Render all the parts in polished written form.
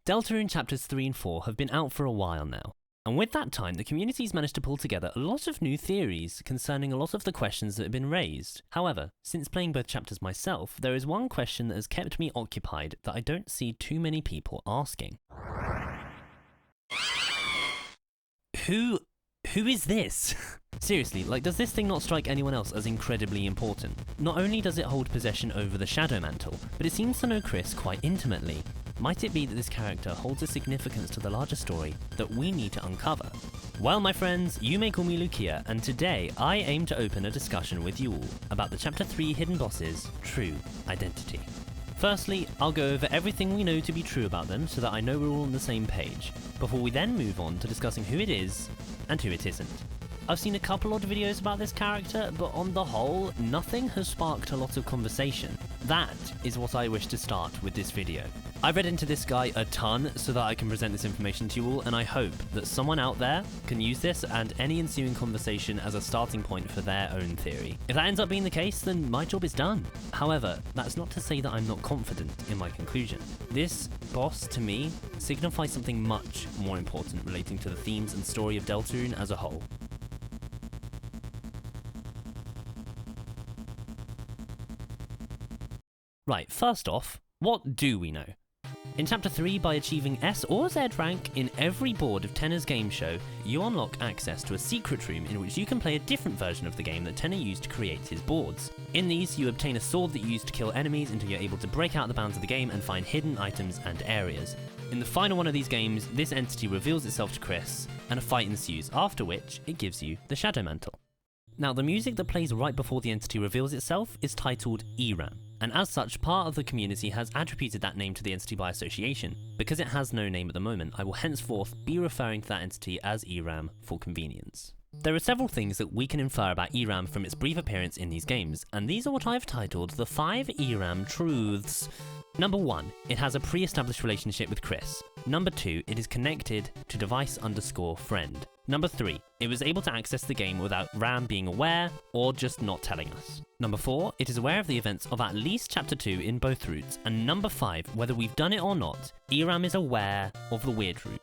Deltarune Chapters 3 and 4 have been out for a while now, and with that time the community's managed to pull together a lot of new theories concerning a lot of the questions that have been raised. However, since playing both chapters myself, there is one question that has kept me occupied that I don't see too many people asking. Who is this? Seriously, does this thing not strike anyone else as incredibly important? Not only does it hold possession over the Shadow Mantle, but it seems to know Chris quite intimately. Might it be that this character holds a significance to the larger story that we need to uncover? Well, my friends, you may call me Lucia, and today I aim to open a discussion with you all about the Chapter 3 hidden boss's true identity. Firstly, I'll go over everything we know to be true about them so that I know we're all on the same page, before we then move on to discussing who it is and who it isn't. I've seen a couple odd videos about this character, but on the whole, nothing has sparked a lot of conversation. That is what I wish to start with this video. I've read into this guy a ton so that I can present this information to you all, and I hope that someone out there can use this and any ensuing conversation as a starting point for their own theory. If that ends up being the case, then my job is done. However, that's not to say that I'm not confident in my conclusion. This boss, to me, signifies something much more important relating to the themes and story of Deltarune as a whole. Right, first off, what do we know? In Chapter 3, by achieving S or Z rank in every board of Tenna's game show, you unlock access to a secret room in which you can play a different version of the game that Tenna used to create his boards. In these, you obtain a sword that you use to kill enemies until you're able to break out the bounds of the game and find hidden items and areas. In the final one of these games, this entity reveals itself to Chris, and a fight ensues, after which it gives you the Shadow Mantle. Now, the music that plays right before the entity reveals itself is titled ERAM, and as such, part of the community has attributed that name to the entity by association. Because it has no name at the moment, I will henceforth be referring to that entity as ERAM for convenience. There are several things that we can infer about ERAM from its brief appearance in these games, and these are what I've titled the 5 ERAM truths. Number 1, it has a pre-established relationship with Chris. Number 2, it is connected to device_friend. Number 3, it was able to access the game without RAM being aware or just not telling us. Number 4, it is aware of the events of at least Chapter 2 in both routes. And number 5, whether we've done it or not, ERAM is aware of the weird route.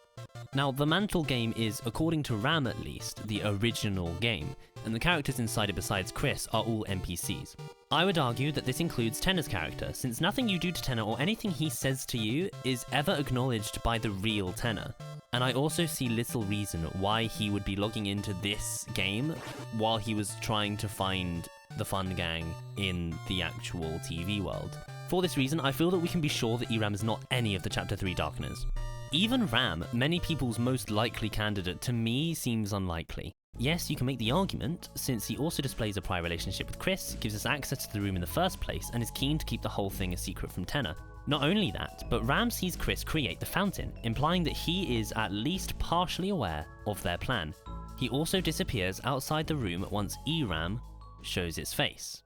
Now, the Mantle game is, according to RAM at least, the original game, and the characters inside it besides Chris are all NPCs. I would argue that this includes Tenna's character, since nothing you do to Tenna or anything he says to you is ever acknowledged by the real Tenna. And I also see little reason why he would be logging into this game while he was trying to find the Fun Gang in the actual TV world. For this reason, I feel that we can be sure that ERAM is not any of the Chapter 3 Darkeners. Even Ram, many people's most likely candidate, to me seems unlikely. Yes, you can make the argument, since he also displays a prior relationship with Chris, gives us access to the room in the first place, and is keen to keep the whole thing a secret from Tenna. Not only that, but Ram sees Chris create the fountain, implying that he is at least partially aware of their plan. He also disappears outside the room once ERAM shows its face.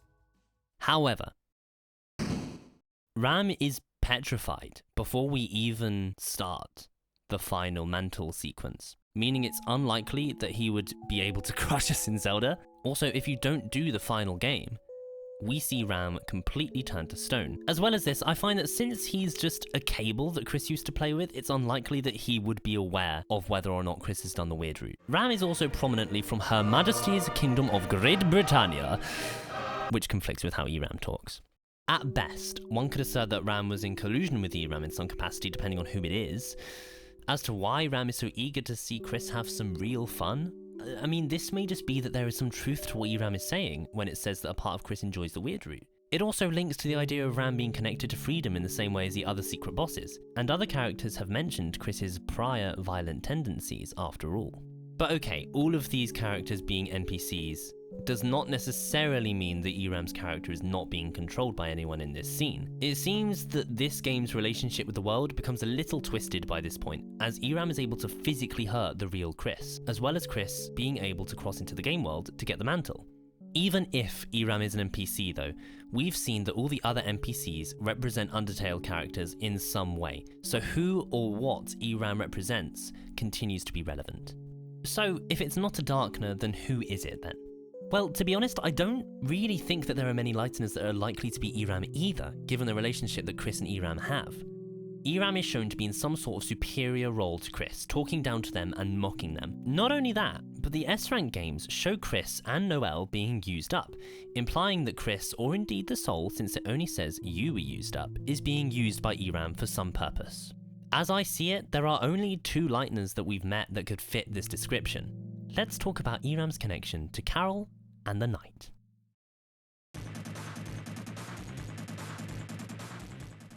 However, Ram is petrified before we even start the final mantle sequence, meaning it's unlikely that he would be able to crush us in Zelda. Also, if you don't do the final game, we see Ram completely turn to stone. As well as this, I find that since he's just a cable that Chris used to play with, it's unlikely that he would be aware of whether or not Chris has done the weird route. Ram is also prominently from Her Majesty's Kingdom of Great Britannia, which conflicts with how ERAM talks. At best, one could assert that Ram was in collusion with ERAM in some capacity depending on who it is. As to why Ram is so eager to see Chris have some real fun, I mean, this may just be that there is some truth to what ERAM is saying when it says that a part of Chris enjoys the weird route. It also links to the idea of Ram being connected to freedom in the same way as the other secret bosses, and other characters have mentioned Chris's prior violent tendencies after all. But okay, all of these characters being NPCs does not necessarily mean that ERAM's character is not being controlled by anyone in this scene. It seems that this game's relationship with the world becomes a little twisted by this point, as ERAM is able to physically hurt the real Chris, as well as Chris being able to cross into the game world to get the mantle. Even if ERAM is an NPC though, we've seen that all the other NPCs represent Undertale characters in some way, so who or what ERAM represents continues to be relevant. So if it's not a Darkener, then who is it then? Well, to be honest, I don't really think that there are many Lighteners that are likely to be ERAM either, given the relationship that Chris and ERAM have. ERAM is shown to be in some sort of superior role to Chris, talking down to them and mocking them. Not only that, but the S-rank games show Chris and Noelle being used up, implying that Chris, or indeed the soul since it only says you were used up, is being used by ERAM for some purpose. As I see it, there are only 2 Lightners that we've met that could fit this description. Let's talk about ERAM's connection to Carol and the Knight.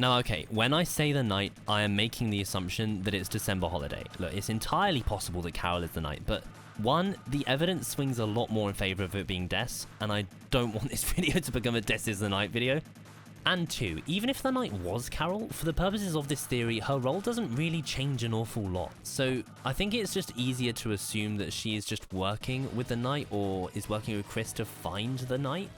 Now okay, when I say the Knight, I am making the assumption that it's December holiday. Look, it's entirely possible that Carol is the Knight, but 1, the evidence swings a lot more in favour of it being Des, and I don't want this video to become a Des is the Knight video. And 2, even if the Knight was Carol, for the purposes of this theory, her role doesn't really change an awful lot. So I think it's just easier to assume that she is just working with the Knight, or is working with Chris to find the Knight.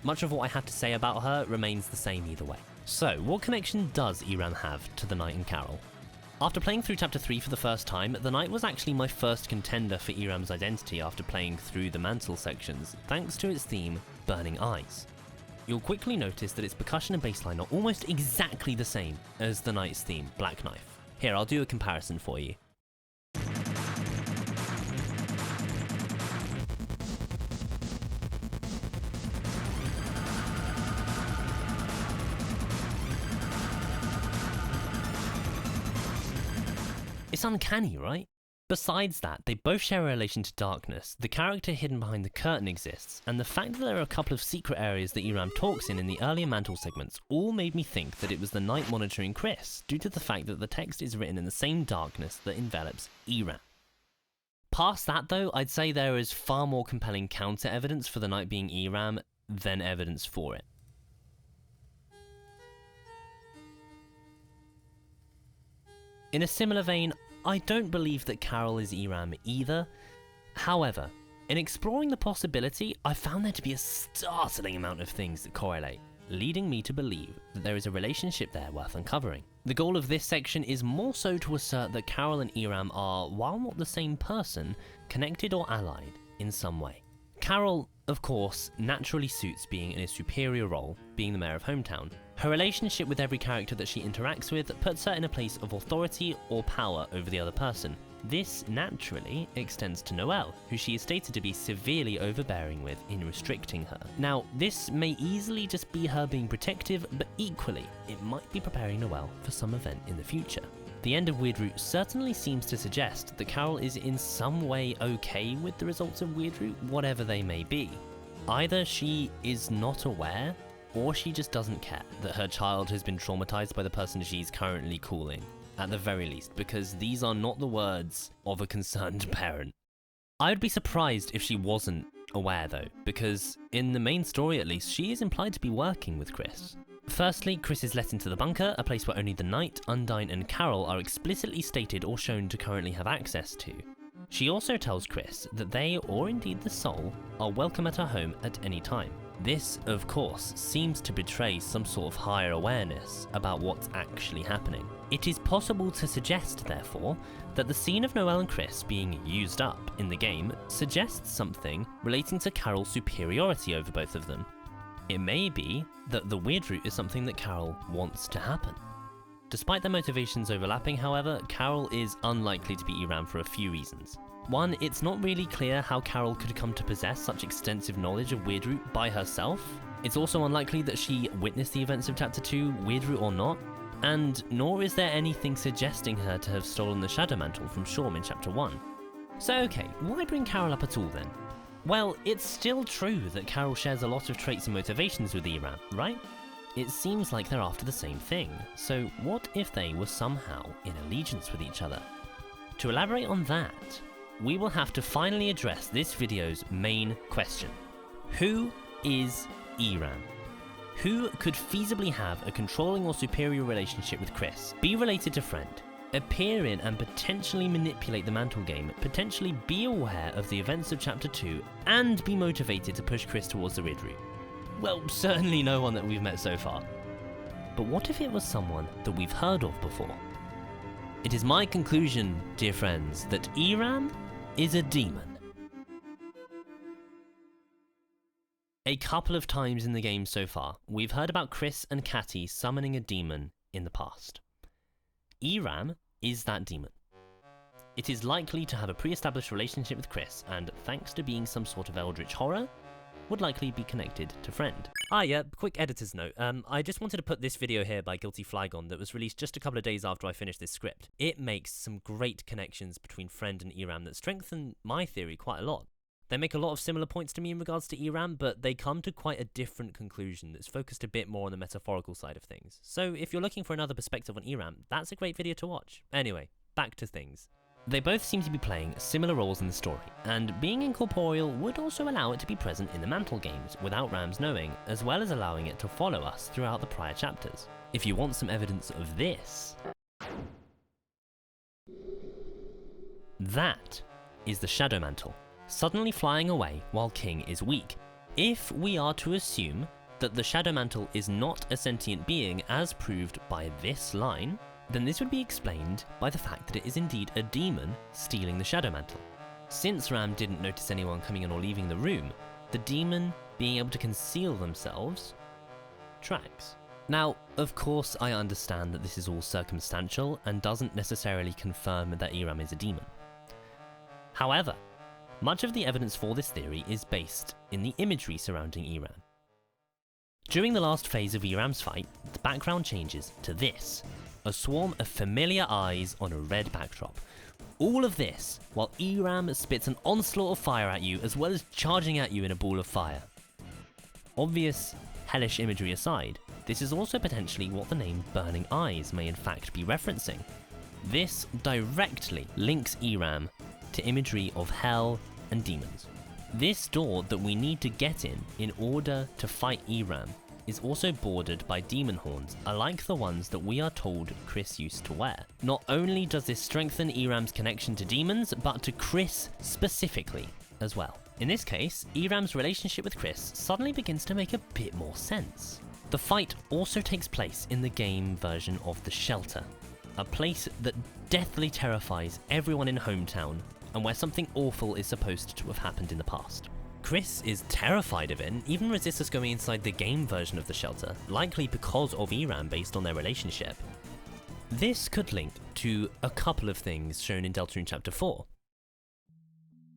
Much of what I had to say about her remains the same either way. So, what connection does ERAM have to the Knight and Carol? After playing through Chapter 3 for the first time, the Knight was actually my first contender for ERAM's identity after playing through the Mantle sections, thanks to its theme, Burning Eyes. You'll quickly notice that its percussion and bassline are almost exactly the same as the Knight's theme, Black Knife. Here, I'll do a comparison for you. It's uncanny, right? Besides that, they both share a relation to darkness, the character hidden behind the curtain exists, and the fact that there are a couple of secret areas that ERAM talks in the earlier Mantle segments all made me think that it was the Knight monitoring Chris, due to the fact that the text is written in the same darkness that envelops ERAM. Past that though, I'd say there is far more compelling counter evidence for the Knight being ERAM than evidence for it. In a similar vein, I don't believe that Carol is ERAM either. However, in exploring the possibility, I found there to be a startling amount of things that correlate, leading me to believe that there is a relationship there worth uncovering. The goal of this section is more so to assert that Carol and ERAM are, while not the same person, connected or allied in some way. Carol, of course, naturally suits being in a superior role, being the mayor of Hometown. Her relationship with every character that she interacts with puts her in a place of authority or power over the other person. This naturally extends to Noelle, who she is stated to be severely overbearing with in restricting her. Now, this may easily just be her being protective, but equally, it might be preparing Noelle for some event in the future. The end of Weirdroot certainly seems to suggest that Carol is in some way okay with the results of Weirdroot, whatever they may be. Either she is not aware, or she just doesn't care that her child has been traumatized by the person she's currently calling, at the very least, because these are not the words of a concerned parent. I would be surprised if she wasn't aware though, because in the main story at least, she is implied to be working with Chris. Firstly, Chris is let into the bunker, a place where only the Knight, Undyne and Carol are explicitly stated or shown to currently have access to. She also tells Chris that they, or indeed the soul, are welcome at her home at any time. This, of course, seems to betray some sort of higher awareness about what's actually happening. It is possible to suggest, therefore, that the scene of Noelle and Chris being used up in the game suggests something relating to Carol's superiority over both of them. It may be that the Weirdroot is something that Carol wants to happen. Despite their motivations overlapping, however, Carol is unlikely to be ERAM for a few reasons. One, it's not really clear how Carol could come to possess such extensive knowledge of Weirdroot by herself. It's also unlikely that she witnessed the events of Chapter 2, Weirdroot or not, and nor is there anything suggesting her to have stolen the Shadow Mantle from Shawn in Chapter 1. So okay, why bring Carol up at all then? Well, it's still true that Carol shares a lot of traits and motivations with ERAM, right? It seems like they're after the same thing, so what if they were somehow in allegiance with each other? To elaborate on that, we will have to finally address this video's main question. Who is ERAM? Who could feasibly have a controlling or superior relationship with Chris, be related to Friend, appear in and potentially manipulate the Mantle game, potentially be aware of the events of Chapter 2, and be motivated to push Chris towards the Weirdroot? Well, certainly no one that we've met so far. But what if it was someone that we've heard of before? It is my conclusion, dear friends, that ERAM is a demon. A couple of times in the game so far, we've heard about Chris and Catty summoning a demon in the past. ERAM is that demon. It is likely to have a pre-established relationship with Chris, and thanks to being some sort of eldritch horror, would likely be connected to Friend. Quick editor's note. I just wanted to put this video here by Guilty Flag on that was released just a couple of days after I finished this script. It makes some great connections between Friend and ERAM that strengthen my theory quite a lot. They make a lot of similar points to me in regards to ERAM, but they come to quite a different conclusion that's focused a bit more on the metaphorical side of things. So if you're looking for another perspective on ERAM, that's a great video to watch. Anyway, back to things. They both seem to be playing similar roles in the story, and being incorporeal would also allow it to be present in the Mantle games without Rams knowing, as well as allowing it to follow us throughout the prior chapters. If you want some evidence of this, that is the Shadow Mantle, suddenly flying away while King is weak. If we are to assume that the Shadow Mantle is not a sentient being as proved by this line, then this would be explained by the fact that it is indeed a demon stealing the Shadow Mantle. Since Ram didn't notice anyone coming in or leaving the room, the demon being able to conceal themselves tracks. Now, of course, I understand that this is all circumstantial and doesn't necessarily confirm that ERAM is a demon. However, much of the evidence for this theory is based in the imagery surrounding ERAM. During the last phase of ERAM's fight, the background changes to this. A swarm of familiar eyes on a red backdrop. All of this while ERAM spits an onslaught of fire at you as well as charging at you in a ball of fire. Obvious, hellish imagery aside, this is also potentially what the name Burning Eyes may in fact be referencing. This directly links ERAM to imagery of hell and demons. This door that we need to get in order to fight ERAM is also bordered by demon horns, alike the ones that we are told Chris used to wear. Not only does this strengthen ERAM's connection to demons, but to Chris specifically as well. In this case, ERAM's relationship with Chris suddenly begins to make a bit more sense. The fight also takes place in the game version of the Shelter, a place that deathly terrifies everyone in Hometown, and where something awful is supposed to have happened in the past. Chris is terrified of it and even resists us going inside the game version of the Shelter, likely because of ERAM based on their relationship. This could link to a couple of things shown in Deltarune Chapter 4.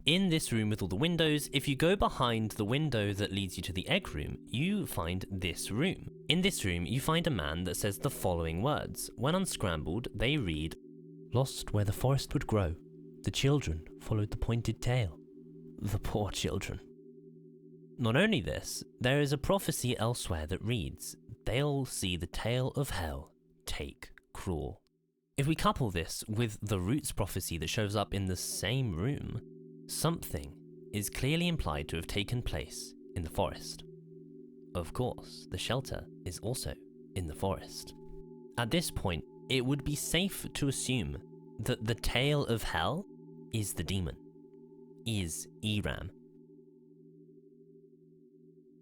In this room with all the windows, if you go behind the window that leads you to the egg room, you find this room. In this room, you find a man that says the following words. When unscrambled, they read, "Lost where the forest would grow, the children followed the pointed tail." The poor children. Not only this, there is a prophecy elsewhere that reads, "They'll see the tail of hell take cruel." If we couple this with the Roots prophecy that shows up in the same room, something is clearly implied to have taken place in the forest. Of course, the Shelter is also in the forest. At this point, it would be safe to assume that the tail of hell is the demon, is ERAM.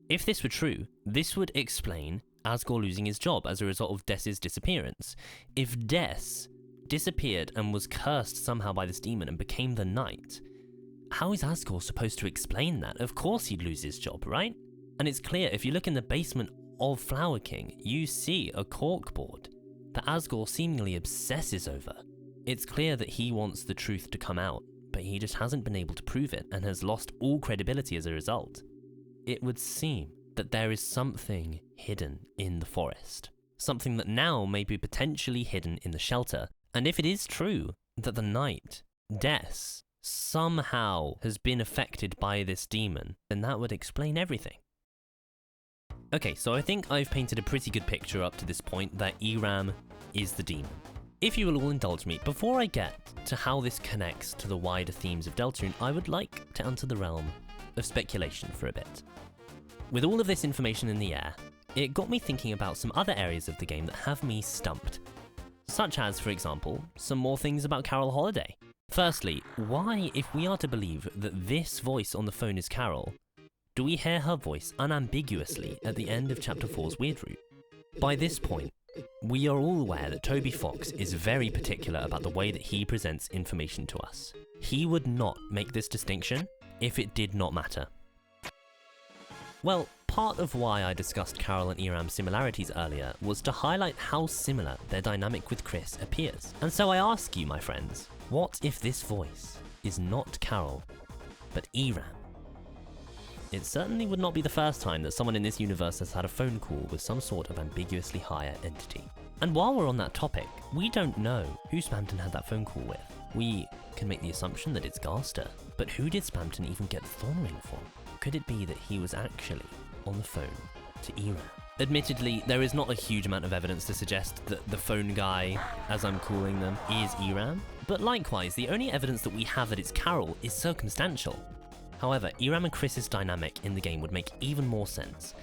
If this were true, this would explain Asgore losing his job as a result of Dess's disappearance. If Dess disappeared and was cursed somehow by this demon and became the Knight, how is Asgore supposed to explain that? Of course he'd lose his job, right? And it's clear if you look in the basement of Flower King, you see a corkboard that Asgore seemingly obsesses over. It's clear that he wants the truth to come out, but he just hasn't been able to prove it and has lost all credibility as a result. It would seem that there is something hidden in the forest, something that now may be potentially hidden in the Shelter, and if it is true that the Knight, Dess, somehow has been affected by this demon, then that would explain everything. Okay, so I think I've painted a pretty good picture up to this point that ERAM is the demon. If you will all indulge me, before I get to how this connects to the wider themes of Deltarune, I would like to enter the realm of speculation for a bit. With all of this information in the air, it got me thinking about some other areas of the game that have me stumped. Such as, for example, some more things about Carol Holiday. Firstly, why, if we are to believe that this voice on the phone is Carol, do we hear her voice unambiguously at the end of Chapter 4's Weird Route? By this point, we are all aware that Toby Fox is very particular about the way that he presents information to us. He would not make this distinction if it did not matter. Well, part of why I discussed Carol and ERAM's similarities earlier was to highlight how similar their dynamic with Chris appears. And so I ask you, my friends, what if this voice is not Carol, but ERAM? It certainly would not be the first time that someone in this universe has had a phone call with some sort of ambiguously higher entity. And while we're on that topic, we don't know who Spamton had that phone call with. We can make the assumption that it's Garster, but who did Spamton even get the Thorn Ring from? Could it be that he was actually on the phone to ERAM? Admittedly, there is not a huge amount of evidence to suggest that the phone guy, as I'm calling them, is ERAM, but likewise, the only evidence that we have that it's Carol is circumstantial. However, ERAM and Chris's dynamic in the game would make even more sense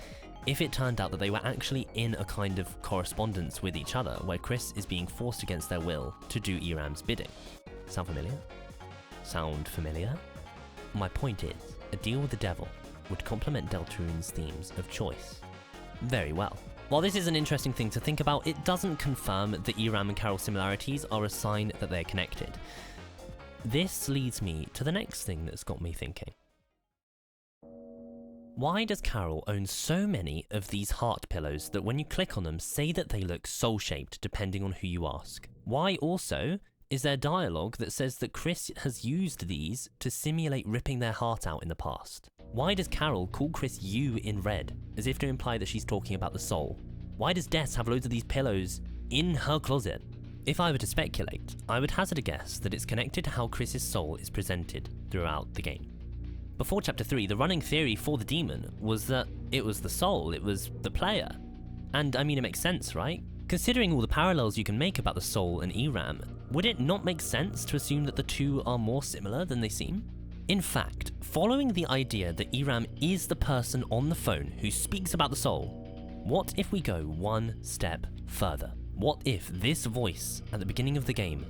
if it turned out that they were actually in a kind of correspondence with each other, where Chris is being forced against their will to do ERAM's bidding. Sound familiar? Sound familiar? My point is, a deal with the devil would complement Deltarune's themes of choice very well. While this is an interesting thing to think about, it doesn't confirm that ERAM and Carol's similarities are a sign that they're connected. This leads me to the next thing that's got me thinking. Why does Carol own so many of these heart pillows that when you click on them say that they look soul-shaped depending on who you ask? Why also is there dialogue that says that Chris has used these to simulate ripping their heart out in the past? Why does Carol call Chris you in red, as if to imply that she's talking about the soul? Why does Des have loads of these pillows in her closet? If I were to speculate, I would hazard a guess that it's connected to how Chris's soul is presented throughout the game. Before Chapter 3, the running theory for the demon was that it was the soul, it was the player. And I mean, it makes sense, right? Considering all the parallels you can make about the soul and ERAM, would it not make sense to assume that the two are more similar than they seem? In fact, following the idea that ERAM is the person on the phone who speaks about the soul, what if we go one step further? What if this voice at the beginning of the game,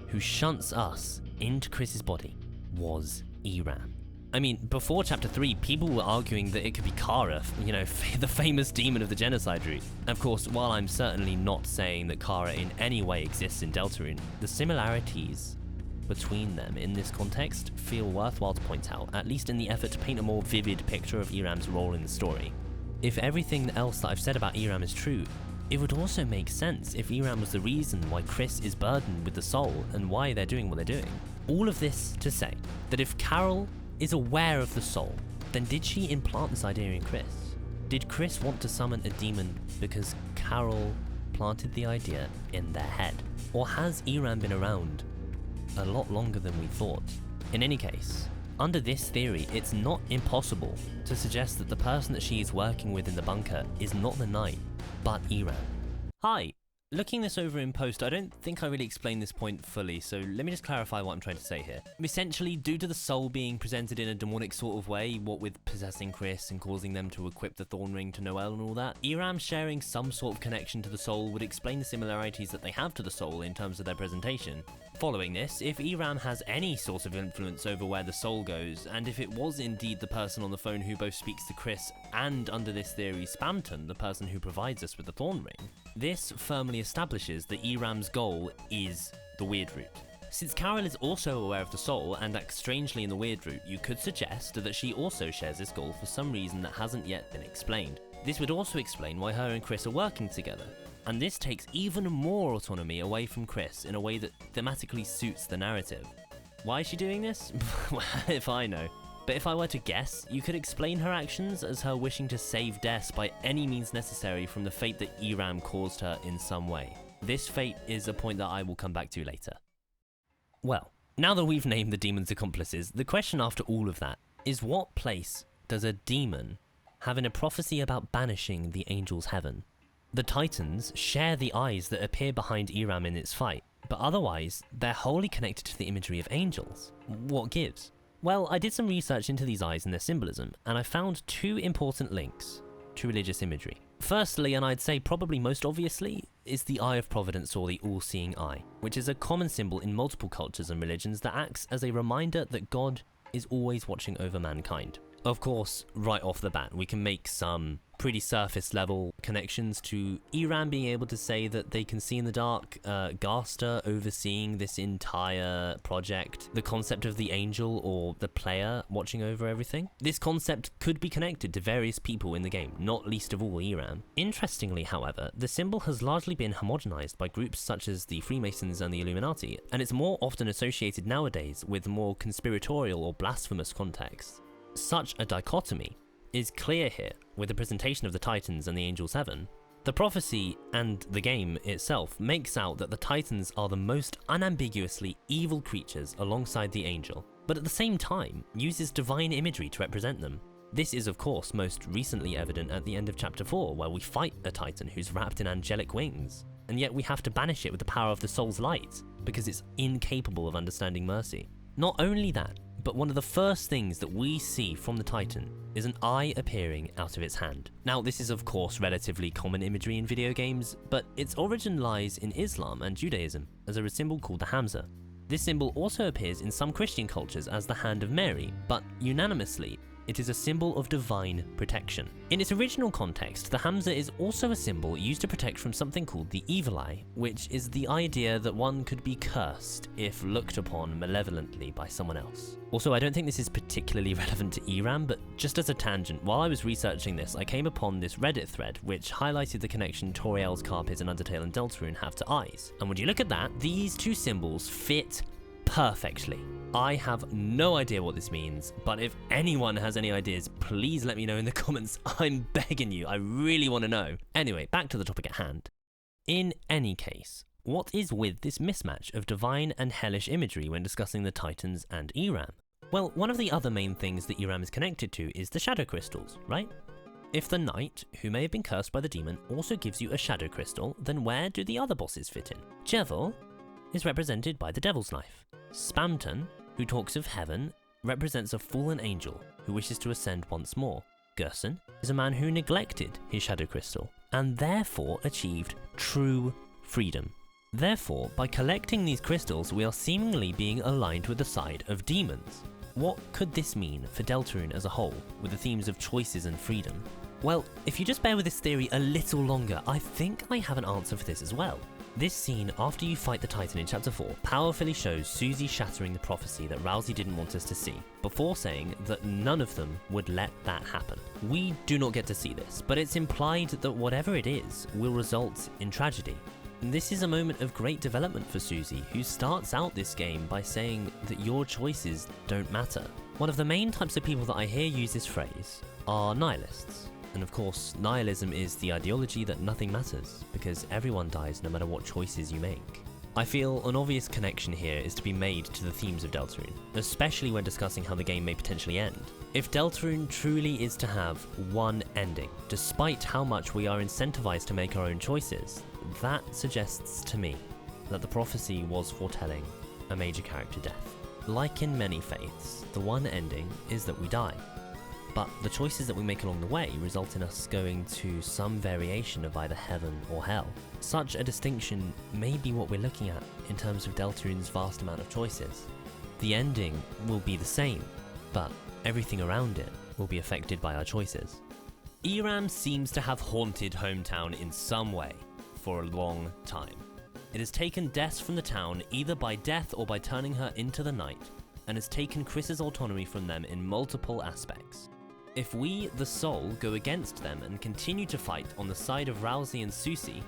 who shunts us into Chris's body, was ERAM? I mean, before Chapter 3, people were arguing that it could be Kara, you know, the famous demon of the genocide route. Of course, while I'm certainly not saying that Kara in any way exists in Deltarune, the similarities between them in this context feel worthwhile to point out, at least in the effort to paint a more vivid picture of ERAM's role in the story. If everything else that I've said about ERAM is true, it would also make sense if ERAM was the reason why Chris is burdened with the soul and why they're doing what they're doing. All of this to say that if Carol is aware of the soul, then did she implant this idea in Chris? Did Chris want to summon a demon because Carol planted the idea in their head? Or has ERAM been around a lot longer than we thought? In any case, under this theory, it's not impossible to suggest that the person that she is working with in the bunker is not the knight, but ERAM. Hi. Looking this over in post, I don't think I really explained this point fully, so let me just clarify what I'm trying to say here. Essentially, due to the soul being presented in a demonic sort of way, what with possessing Chris and causing them to equip the Thorn Ring to Noelle and all that, ERAM sharing some sort of connection to the soul would explain the similarities that they have to the soul in terms of their presentation. Following this, if ERAM has any sort of influence over where the soul goes, and if it was indeed the person on the phone who both speaks to Chris and, under this theory, Spamton, the person who provides us with the Thorn Ring, this firmly establishes that ERAM's goal is the Weird Root. Since Carol is also aware of the soul and acts strangely in the Weird Root, you could suggest that she also shares this goal for some reason that hasn't yet been explained. This would also explain why her and Chris are working together. And this takes even more autonomy away from Chris in a way that thematically suits the narrative. Why is she doing this? Well, if I know. But if I were to guess, you could explain her actions as her wishing to save Des by any means necessary from the fate that ERAM caused her in some way. This fate is a point that I will come back to later. Well, now that we've named the demon's accomplices, the question after all of that is, what place does a demon have in a prophecy about banishing the angels' heaven? The Titans share the eyes that appear behind ERAM in its fight, but otherwise, they're wholly connected to the imagery of angels. What gives? Well, I did some research into these eyes and their symbolism, and I found two important links to religious imagery. Firstly, and I'd say probably most obviously, is the Eye of Providence, or the All-Seeing Eye, which is a common symbol in multiple cultures and religions that acts as a reminder that God is always watching over mankind. Of course, right off the bat, we can make some pretty surface level connections to ERAM being able to say that they can see in the dark, Gaster overseeing this entire project, the concept of the angel or the player watching over everything. This concept could be connected to various people in the game, not least of all ERAM. Interestingly, however, the symbol has largely been homogenized by groups such as the Freemasons and the Illuminati, and it's more often associated nowadays with more conspiratorial or blasphemous contexts. Such a dichotomy is clear here with the presentation of the Titans and the Angel 7. The prophecy and the game itself makes out that the Titans are the most unambiguously evil creatures alongside the Angel, but at the same time uses divine imagery to represent them. This is of course most recently evident at the end of Chapter 4, where we fight a Titan who's wrapped in angelic wings, and yet we have to banish it with the power of the Soul's light, because it's incapable of understanding mercy. Not only that, but one of the first things that we see from the Titan is an eye appearing out of its hand. Now, this is of course relatively common imagery in video games, but its origin lies in Islam and Judaism as a symbol called the Hamza. This symbol also appears in some Christian cultures as the Hand of Mary, but unanimously, it is a symbol of divine protection. In its original context, the Hamza is also a symbol used to protect from something called the Evil Eye, which is the idea that one could be cursed if looked upon malevolently by someone else. Also, I don't think this is particularly relevant to ERAM, but just as a tangent, while I was researching this, I came upon this Reddit thread which highlighted the connection Toriel's Carpet and Undertale and Deltarune have to eyes. And when you look at that, these two symbols fit perfectly. I have no idea what this means, but if anyone has any ideas, please let me know in the comments. I'm begging you, I really want to know. Anyway, back to the topic at hand. In any case, what is with this mismatch of divine and hellish imagery when discussing the Titans and ERAM? Well, one of the other main things that ERAM is connected to is the shadow crystals, right? If the knight, who may have been cursed by the demon, also gives you a shadow crystal, then where do the other bosses fit in? Jevil is represented by the Devil's Knife. Spamton, who talks of heaven, represents a fallen angel who wishes to ascend once more. Gerson is a man who neglected his shadow crystal and therefore achieved true freedom. Therefore, by collecting these crystals, we are seemingly being aligned with the side of demons. What could this mean for Deltarune as a whole, with the themes of choices and freedom? Well, if you just bear with this theory a little longer, I think I have an answer for this as well. This scene after you fight the Titan in Chapter 4 powerfully shows Susie shattering the prophecy that Rousey didn't want us to see, before saying that none of them would let that happen. We do not get to see this, but it's implied that whatever it is will result in tragedy. This is a moment of great development for Susie, who starts out this game by saying that your choices don't matter. One of the main types of people that I hear use this phrase are nihilists. And of course, nihilism is the ideology that nothing matters, because everyone dies no matter what choices you make. I feel an obvious connection here is to be made to the themes of Deltarune, especially when discussing how the game may potentially end. If Deltarune truly is to have one ending, despite how much we are incentivized to make our own choices, that suggests to me that the prophecy was foretelling a major character death. Like in many faiths, the one ending is that we die. But the choices that we make along the way result in us going to some variation of either heaven or hell. Such a distinction may be what we're looking at in terms of Deltarune's vast amount of choices. The ending will be the same, but everything around it will be affected by our choices. ERAM seems to have haunted Hometown in some way for a long time. It has taken deaths from the town either by death or by turning her into the night, and has taken Chris's autonomy from them in multiple aspects. If we, the Soul, go against them and continue to fight on the side of Rousey and Susie?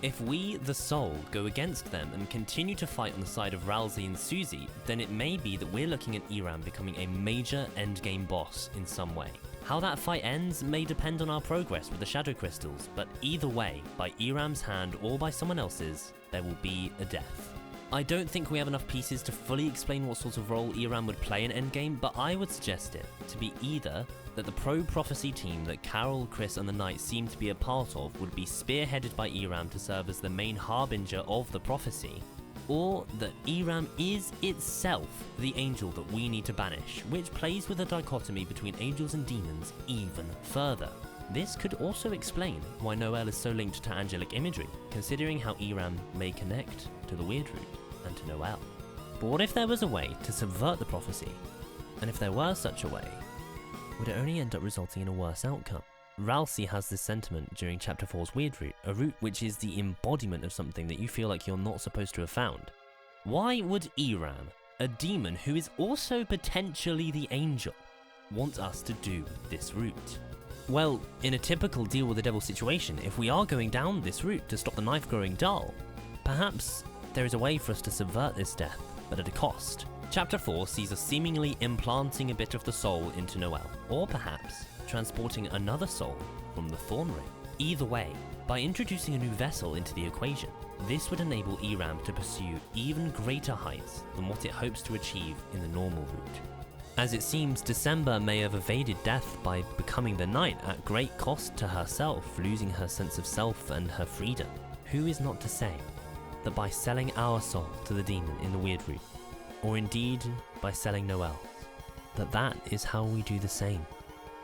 If we, the Soul, go against them and continue to fight on the side of Rousey and Susie, then it may be that we're looking at ERAM becoming a major endgame boss in some way. How that fight ends may depend on our progress with the Shadow Crystals, but either way, by ERAM's hand or by someone else's, there will be a death. I don't think we have enough pieces to fully explain what sort of role ERAM would play in Endgame, but I would suggest it to be either that the pro-prophecy team that Carol, Chris and the Knight seem to be a part of would be spearheaded by ERAM to serve as the main harbinger of the prophecy, or that ERAM is itself the angel that we need to banish, which plays with the dichotomy between angels and demons even further. This could also explain why Noelle is so linked to angelic imagery, considering how ERAM may connect to the Weird Root and to Noelle. But what if there was a way to subvert the prophecy And if there were such a way, would it only end up resulting in a worse outcome? Ralsei has this sentiment during Chapter 4's Weird Route, a route which is the embodiment of something that you feel like you're not supposed to have found. Why would ERAM, a demon who is also potentially the angel, want us to do this route? Well, in a typical deal with the devil situation, if we are going down this route to stop the knife growing dull, perhaps there is a way for us to subvert this death, but at a cost. Chapter 4 sees us seemingly implanting a bit of the soul into Noelle, or perhaps transporting another soul from the Thorn Ring. Either way, by introducing a new vessel into the equation, this would enable ERAM to pursue even greater heights than what it hopes to achieve in the normal route. As it seems, December may have evaded death by becoming the knight at great cost to herself, losing her sense of self and her freedom. Who is not to say that by selling our soul to the demon in the Weird Route, or indeed by selling Noelle, that is how we do the same,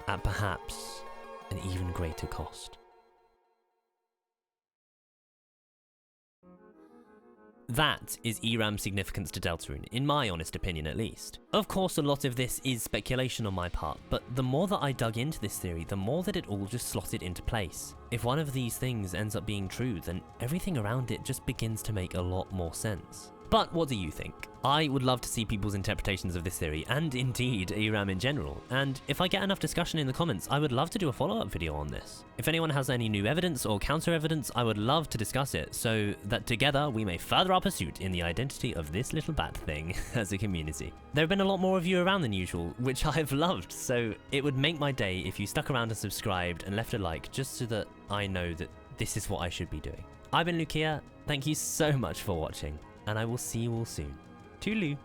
at perhaps an even greater cost. That is ERAM's significance to Deltarune, in my honest opinion at least. Of course, a lot of this is speculation on my part, but the more that I dug into this theory, the more that it all just slotted into place. If one of these things ends up being true, then everything around it just begins to make a lot more sense. But what do you think? I would love to see people's interpretations of this theory, and indeed ERAM in general, and if I get enough discussion in the comments, I would love to do a follow-up video on this. If anyone has any new evidence or counter-evidence, I would love to discuss it, so that together we may further our pursuit in the identity of this little bat thing as a community. There have been a lot more of you around than usual, which I've loved, so it would make my day if you stuck around and subscribed and left a like, just so that I know that this is what I should be doing. I've been Luke here, thank you so much for watching, and I will see you all soon. Toodaloo!